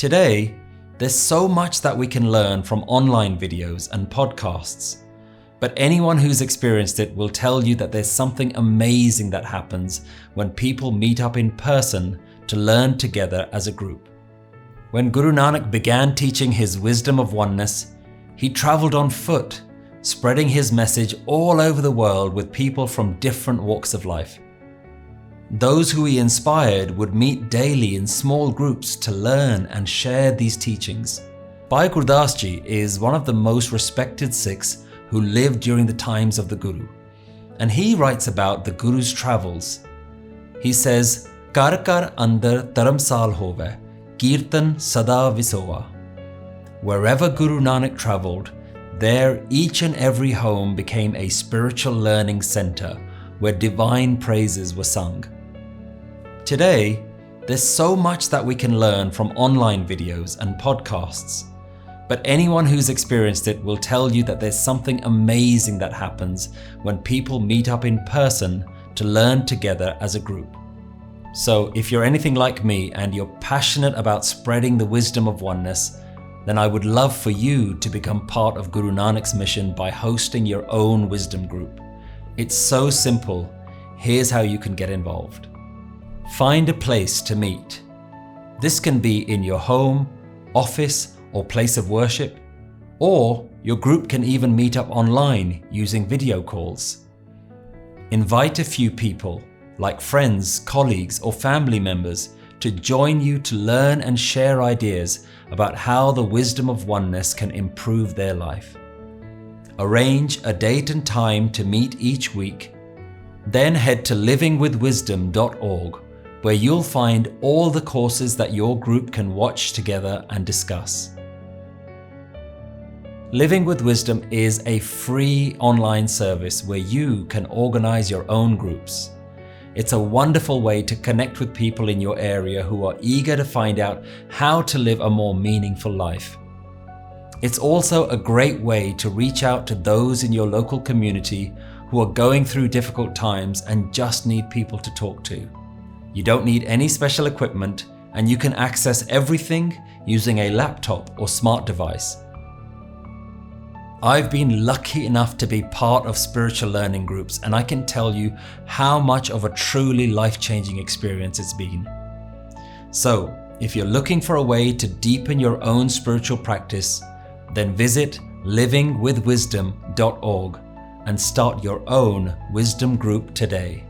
Today, there's so much that we can learn from online videos and podcasts. But anyone who's experienced it will tell you that there's something amazing that happens when people meet up in person to learn together as a group. When Guru Nanak began teaching his wisdom of oneness, he traveled on foot, spreading his message all over the world with people from different walks of life. Those who he inspired would meet daily in small groups to learn and share these teachings. Bhai Gurdas Ji is one of the most respected Sikhs who lived during the times of the Guru. And he writes about the Guru's travels. He says, "Kar kar andar dharamsal hove, kirtan sada visova." Wherever Guru Nanak travelled, there each and every home became a spiritual learning centre where divine praises were sung. Today, there's so much that we can learn from online videos and podcasts. But anyone who's experienced it will tell you that there's something amazing that happens when people meet up in person to learn together as a group. So if you're anything like me and you're passionate about spreading the wisdom of oneness, then I would love for you to become part of Guru Nanak's mission by hosting your own wisdom group. It's so simple. Here's how you can get involved. Find a place to meet. This can be in your home, office, or place of worship, or your group can even meet up online using video calls. Invite a few people, like friends, colleagues, or family members, to join you to learn and share ideas about how the wisdom of oneness can improve their life. Arrange a date and time to meet each week. Then head to livingwithwisdom.org, where you'll find all the courses that your group can watch together and discuss. Living with Wisdom is a free online service where you can organize your own groups. It's a wonderful way to connect with people in your area who are eager to find out how to live a more meaningful life. It's also a great way to reach out to those in your local community who are going through difficult times and just need people to talk to. You don't need any special equipment, and you can access everything using a laptop or smart device. I've been lucky enough to be part of spiritual learning groups, and I can tell you how much of a truly life-changing experience it's been. So, if you're looking for a way to deepen your own spiritual practice, then visit livingwithwisdom.org and start your own wisdom group today.